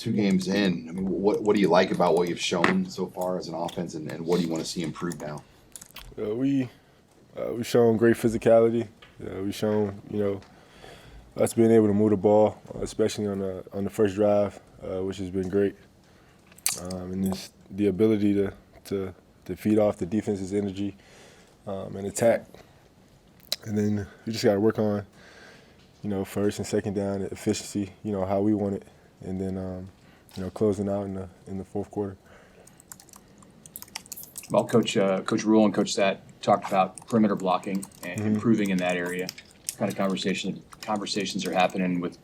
2 games in, I mean, what do you like about what you've shown so far as an offense, and what do you want to see improve now? We've shown great physicality. We've shown, us being able to move the ball, especially on the first drive, which has been great. And just the ability to feed off the defense's energy and attack. And then we just got to work on, first and second down efficiency, how we want it, and then closing out in the fourth quarter. Well, Coach Rule and Coach Stat talked about perimeter blocking and improving in that area. What kind of conversations are happening with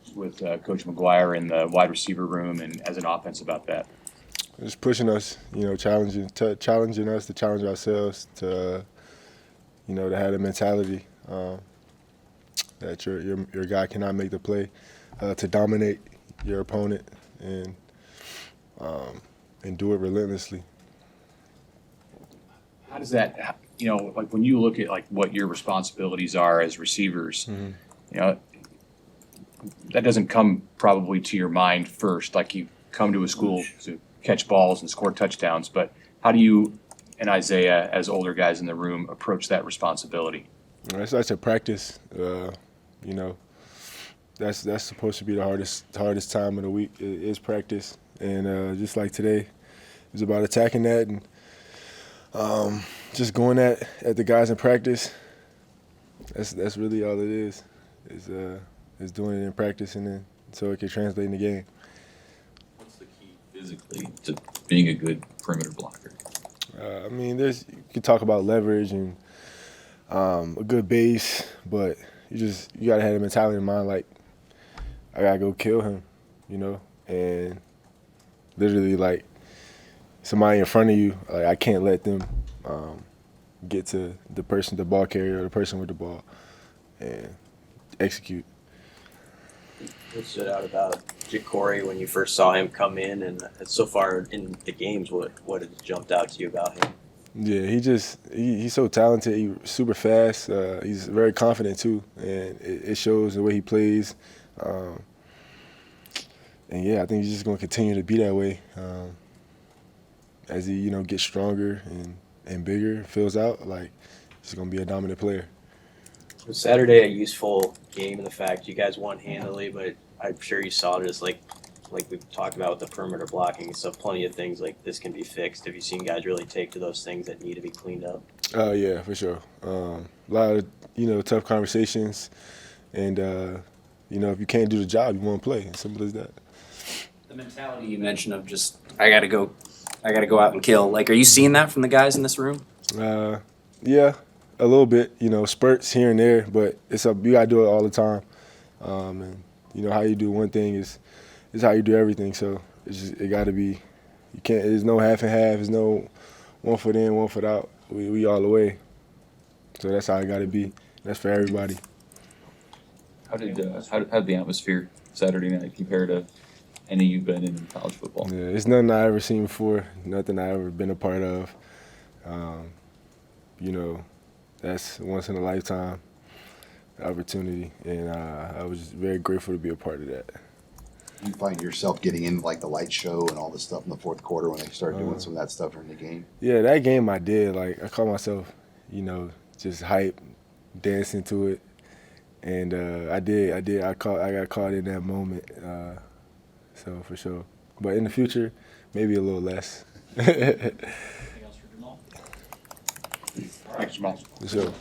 Coach McGuire in the wide receiver room and as an offense about that? Just pushing us, challenging us to challenge ourselves, to to have the mentality that your guy cannot make the play, to dominate your opponent and do it relentlessly. How does that, like when you look at like what your responsibilities are as receivers, that doesn't come probably to your mind first. Like you come to a school to catch balls and score touchdowns, but how do you and Isaiah, as older guys in the room, approach that responsibility? It's such a practice. That's supposed to be the hardest time of the week is practice, and just like today, it was about attacking that and just going at the guys in practice. That's really all it is doing it in practice, and then so it can translate in the game. What's the key physically to being a good perimeter blocker? You can talk about leverage and a good base, but you gotta have the mentality in mind like I gotta go kill him, and literally like somebody in front of you, like I can't let them get to the ball carrier or the person with the ball and execute. What stood out about J Cory when you first saw him come in, and so far in the games, what has jumped out to you about him? Yeah, he's so talented. He's super fast. He's very confident too, and it shows the way he plays. And yeah, I think he's just going to continue to be that way as he gets stronger and bigger, fills out. Like he's going to be a dominant player. Was Saturday a useful game in the fact you guys won handily, but I'm sure you saw this like we've talked about with the perimeter blocking, so plenty of things like this can be fixed. Have you seen guys really take to those things that need to be cleaned up? Yeah, for sure. A lot of tough conversations, and if you can't do the job, you won't play. As simple as that. The mentality you mentioned of just I gotta go out and kill. Like, are you seeing that from the guys in this room? Yeah, a little bit. Spurts here and there, but you gotta do it all the time. And how you do one thing is how you do everything. So it gotta be. You can't. There's no half and half. There's no one foot in, one foot out. We all the way. So that's how it gotta be. That's for everybody. How did the atmosphere Saturday night compare to any you've been in college football? Yeah, it's nothing I ever seen before. Nothing I ever been a part of. That's once in a lifetime opportunity, and I was very grateful to be a part of that. You find yourself getting in like the light show and all this stuff in the fourth quarter when they started doing some of that stuff during the game? Yeah, that game I did. Like I caught myself, just hype, dancing to it, and I did. I got caught in that moment. So for sure. But in the future, maybe a little less. Anything else for Jahmal? Thanks, Jahmal. For sure.